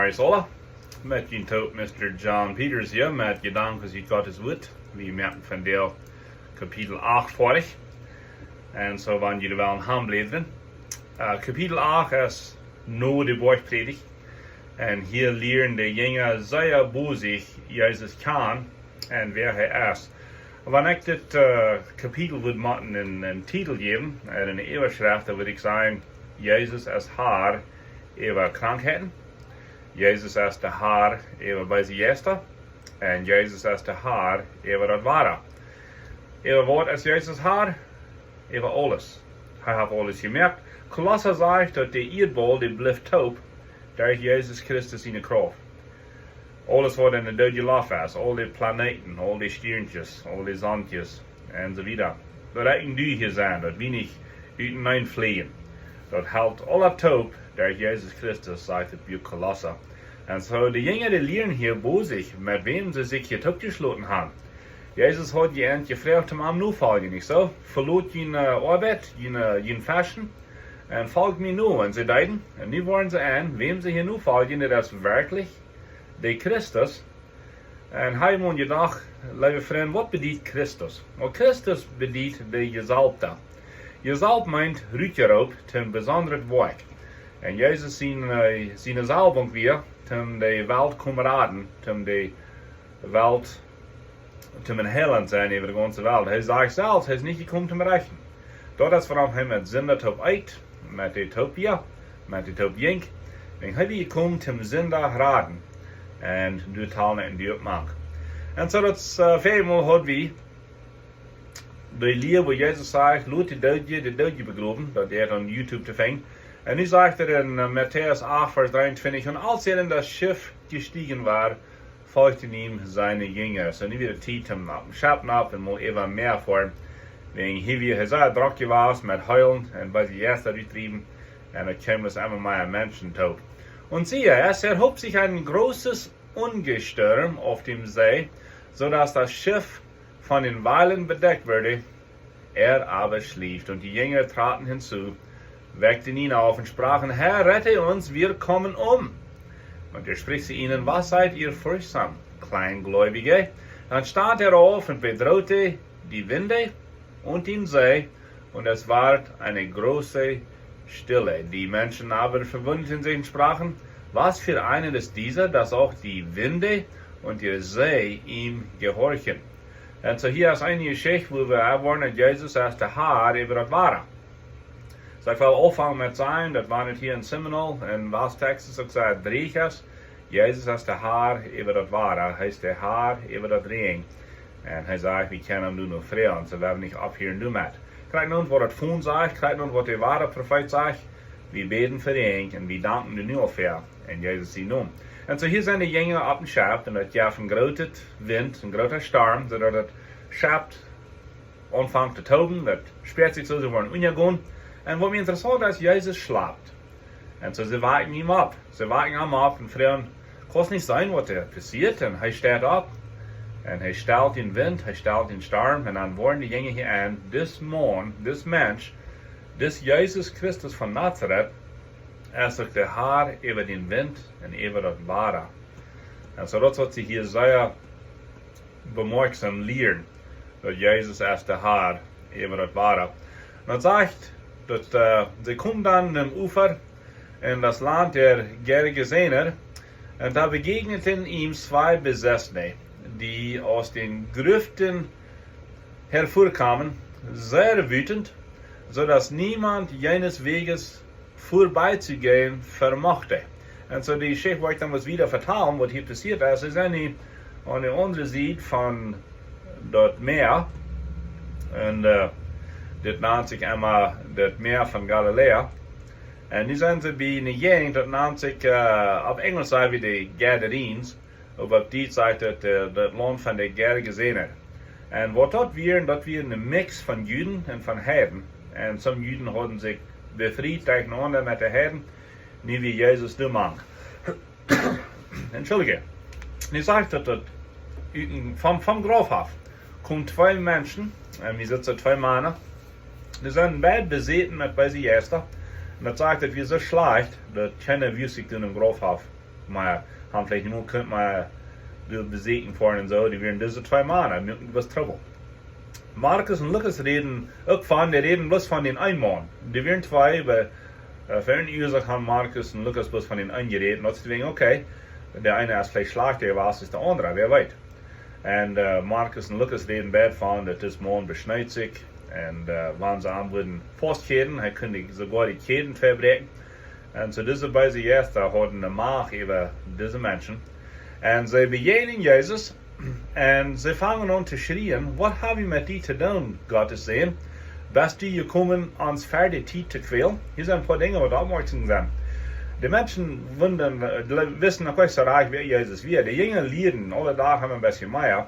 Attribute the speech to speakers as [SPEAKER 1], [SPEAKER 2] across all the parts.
[SPEAKER 1] Maris Ola. Met je tot Mr. John Peters hier met gedankens uit Gottes Woord. We merken van deel kapitel 8 vorig. En zo waren jullie wel een handbladeren. Kapitel 8 is no de Borgpredigt. En hier leren de jongen zeer bozig Jezus kan en wer hij is. Wanneer ik dit kapitel wil maken een titel geven, en een overschrift, dan wil ik zeggen, Jezus is Harr ewa krankheden. Jezus is de Harr ewa bij Jeista. En Jezus is de Harr ewa dat ware. Ewa wat is Jezus Harr? Ewa alles. Hij heeft alles gemerkt. Kolosser zegt dat de aardbol die blijft taub door Jezus Christus in de kracht. Alles wat in de dode lucht is, al die planeten, al die sterntjes, al die zandjes enzovoort. Dat reiken du hier zijn, dat we niet uitenin vliegen. Dat houdt alle taub door Jezus Christus, zegt het boek Kolosser. En zo de jongen die leren hier bozig, met wem ze zich hier opgesloten hebben. Jezus had je eind gevraagd om hem nu volgen, niet zo? Verloot je arbeid, je fashion, en volg me nu. En ze deden, en nu waren ze aan, wem ze hier nu volgen, dat is werkelijk de Christus. En hij moet je dag, lieve vriend, wat bedient Christus? Wel, Christus bedient de gezalfde. Gezalfd meint ruikt erop ten bijzonder werk. En Jezus zijn zalving weer ten de wereld komen raden, ten de wereld, ten een helen zijn over de ganze wereld. Hij zegt zelfs, hij is niet gekomen te bereiken. Dat is waarom hij met zinder top uit, met de topia, met de top jink. En hij is gekomen te zinder raden. En du talen en du opmaak. En zo dat veelmaal had we de leer waar Jezus zegt, laat de doodje begraven, dat is op YouTube te vinden. En nu zegt er in Matthäus 8, vers 23, en als er in das Schiff gestiegen war, folgten ihm seine Jünger. So nu weer de tijd om schappen op en moet even meer voor. Wegen hier weer hij zei druk geweest met huilen en bij de eerste uittrieben. En het kwam dus immer mehr Menschen tot. Und siehe, es erhob sich ein großes Ungestürm auf dem See, so dass das Schiff von den Wellen bedeckt wurde. Aber schlief. Und die Jünger traten hinzu, weckten ihn auf und sprachen, Herr, rette uns, wir kommen um. Und er spricht zu ihnen, was seid ihr furchtsam, Kleingläubige? Dann stand er auf und bedrohte die Winde und den See, und es ward eine große Stille. Die Menschen aber verwunderten sich und sprachen, was für einen ist dieser, dass auch die Winde und der See ihm gehorchen. Und so hier ist eine Geschichte, wo wir erwarten, Jesus als der Harr ewa das ware. So ich will anfangen mit sagen, das war nicht hier in Seminole, in was Texas auch gesagt, Driechers, Jesus als der Harr ewa das ware, heißt der Harr ewa das Ring. Und er sagt, wir können ihm nur freuen, so werden nicht abhören nur mit. Krijg nun wat het Foon zegt, krijg nun wat de ware profeet zegt. We beten voor de en we danken de nu alweer. En Jezus die noem. En zo hier zijn de jongen op een schap. En dat ja van grote wind, een grote storm, zodat het schap aanvangt te toben. Dat speert zich zo, ze worden ondergaan. En wat me interessant is, Jezus slaapt. En zo ze waken hem op. Ze waken hem op en vragen, kan het niet zijn wat er passiert. En hij staat op. En hij stelt den wind, hij stelt den storm, en dan worden die jongen hier aan, this man, this mens, this Jezus Christus van Nazareth, is ook de Harr ewa den wind en ewa dat ware. En zo dat wat ze hier zeer bemerkzaam leren, dat Jezus is de Harr ewa dat ware. En dat zegt, dat ze komen dan am Ufer in das Land der Gergesener, en da begegneten ihm zwei Besessene, die aus den Grüften hervorkamen, sehr wütend, so dass niemand jenes Weges vorbeizugehen vermochte. Und so die Geschichte wollte ich dann was wieder vertalen, was hier passiert ist. Es ist eine andere Seite von dort Meer, und das nennt sich einmal das Meer von Galiläa. Und die sind sie bei einer Gegend, das nennt sich auf Englisch sagen wir die Gadarenes, aber auf die Seite das Land von der Gergesener. Und was dort wir ein Mix von Juden und von Heiden. Und some Juden haben sich befreit gegeneinander mit den Heiden, nie wie Jesus du mag. Entschuldige. Und ich sagte, dass vom Grafhof kommen zwei Menschen, und wir sitzen zwei Männer, die sind beide besäten mit bei Jeista. Und das sagt, dass wir so schlecht, dass keiner wüsste in dem Grafhof Maar han vielleicht niet meer kunt maar wil bezeten voor en zo, die werden deze 2 maanden, was trouble. Marcus en Lucas reden ook van, die reden bloß van den een man. Die werden 2, aber für een uur haben Marcus en Lucas bloß von den een gereden. Dat ze denken, okay, der eine ist vielleicht schlagter was als der andere, wer weiß. Und Marcus en Lucas reden bad van, dat is man beschneit sich. Und wann sie an würden festkehren, er könnte sogar die Ketten verbreken. Und so diese beiden Jeista hatten eine Macht über diese Menschen. Und sie begegnen Jesus und sie fangen an zu schreien, was habe ich mit dir zu tun, Gottes Sehen? Bist du gekommen, uns fertig zu quälen? Hier sind ein paar Dinge, die da möchten sein. Die Menschen wissen noch nicht so reich, wer Jesus wird. Die Jünger lehren, alle Tage haben ein bisschen mehr.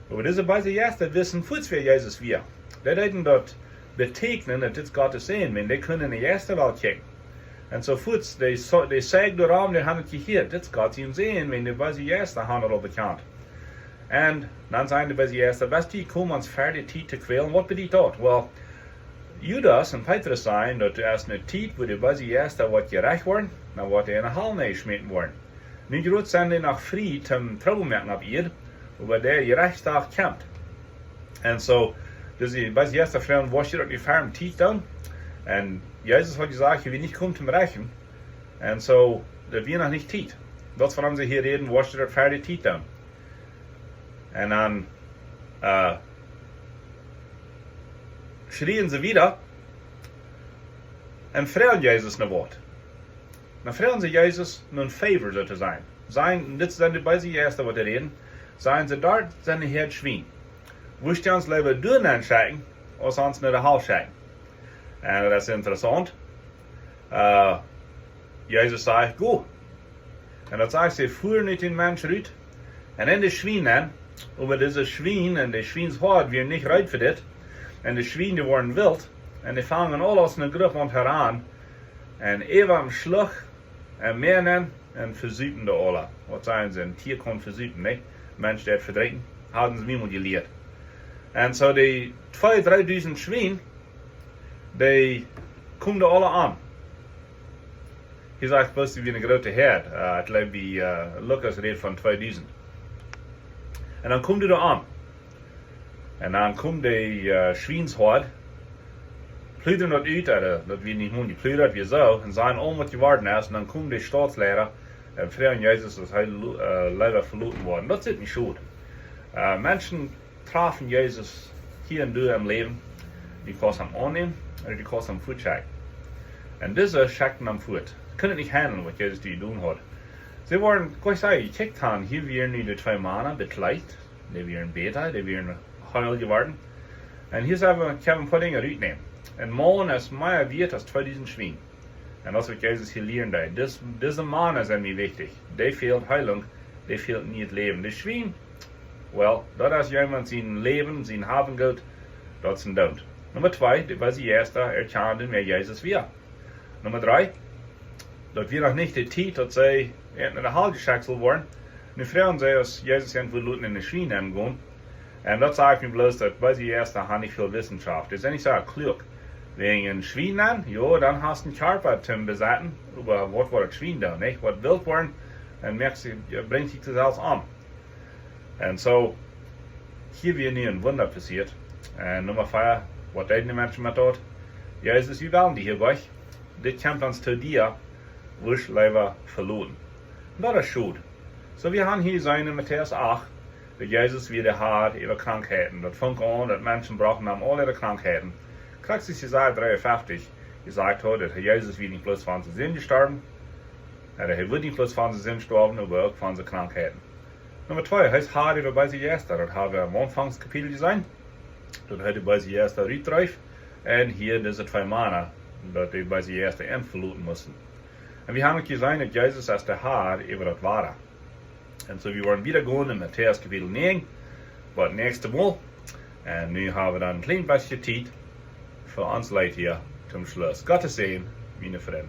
[SPEAKER 1] Aber diese beiden Jeista wissen, wer Jesus wird. Die reden dort betekenen, dass das Gottes Sehen, wenn die können in die erste Welt kijken. En zo voets, die zeggen daarom, die hebben het gehört, dit gaat zien sehen, wenn die bij de eerste handel al bekend. En dan zijn de bij de eerste, best die komen ons verder tijd te kwelen, wat bedoelt dat? Wel, Judas en Petrus zijn dat er is een tijd waar de bij de eerste wat gerecht worden, dan wordt er in een hal neergesmeten worden. Nu groot zijn die nog vrij om trouble maken op ihr, waar der gerechtsdag komt. En zo, dus die bij de eerste vrouwen, was je dat die ferm tijd doen? En Jesus hat gesagt, ich will nicht kommen zum Rächen. Und so, das wir noch nicht Tiet. Das, warum sie hier reden, was das fertig Tiet dann. Und dann schrien sie wieder und fragen Jesus ein Wort. Dann fragen sie Jesus nun Favor sozusagen. Das sind die beiden Ersten, was reden. Sagen sie, dort sind die Herd Schwein. Wo stehen uns lieber durch anschauen, als uns nicht der Hals schauen. En dat is interessant. Jezus zei, go. En dat zegt ze, voer niet in mensen uit. En in de schweinen, over deze schwein en de schweenshoort weer niet rijdt voor dit. En de schwein die worden wild. En die vangen alles in een groep aan heraan. En even am slag en meenen en verzuipen de alle. Wat zijn ze? Een tier kan verzuipen, niet? Mens die het verdrinken. Hadden ze niemand geleerd. En zo die 2.000-3.000 schwein, die komen er alle aan. Hij zegt, best wie een grote herd. Het lijkt bij Lucas reed van 2000. En dan komt hij er aan. En dan komt de schweenshoort. Plüderen dat uit, dat we niet moeten plüderen, wie zo. En zijn om wat geworden is. En dan komt de staatslehrer. En vragen Jezus dat hij leider verloren worden. Dat zit niet goed. Mensen trafen Jezus hier en daar im leven. Die kosten hem aannemen. Oder die kosten am Foot checken. Und diese checkten am Foot. Können nicht handeln, was Jesus die tun hat. Sie waren, gleich sagen, gekickt haben, hier wären die 2 Männer betleicht. Die wären Beta, die wären heil geworden. Und hier sagen wir, ich habe ein paar Dinge rausnehmen. Ein Mann ist mehr wert als 2000 Schwein. Und das wird Jesus hier lernen. Diese Männer sind mir wichtig. Die fehlt Heilung, die fehlt nicht Leben. Die Schwein, well, das ist jemand, sein Leben, sein Habengeld, das sind Tod. Nummer 2, dat was die eerste erkenden wer Jesus wir. Nummer 3, dat wir noch nicht die Zeit, dat zij in de hal geschätzt worden. Nu vragen zij als Jesus irgendwo in de Schwein angehen. Und das sagt mir bloß, dass bei die erste haben nicht viel Wissenschaft. Das ist nicht so klug. Wegen ein Schwein an, ja, dann hast du einen Körper zum Besetzen, aber was war das Schwein da, nicht? Was wild worden, dann merkst du, bringt sich das alles an. Und so, hier wird nie ein Wunder passiert. Und Nummer 4, was deuten die Menschen mit dort? Jesus, wie wollen die hier bei euch? Das kommt uns zu dir, wo ich leider verloren. Und das ist schuld. So, wir haben hier in Matthäus 8, dass Jesus wieder Harr ewa Krankheiten. Das fängt an, dass Menschen brauchen haben alle ihre Krankheiten. Kriegst du Jesaja 53 gesagt hat, dass Jesus wird nicht bloß von seinen Sinn gestorben, er wird nicht bloß von seinen Sinn gestorben, aber auch von seinen Krankheiten. Nummer 2 heißt Harr ewa bei Jeista. Das haben wir am Anfangskapitel gesehen. Dat hij bij zijn eerste uitdrijft. En hier deze 2 mannen, dat hij bij zijn eerste end verloren moesten. En we hebben gezien dat Jezus als de Harr ewa dat ware. En zo we worden wieder gaan in Matthäus kapitel 9, wat nächste Mal. En nu hebben we dan een klein beetje tijd voor ons leid hier zum Schluss. Gottes Segen, meine Freunde.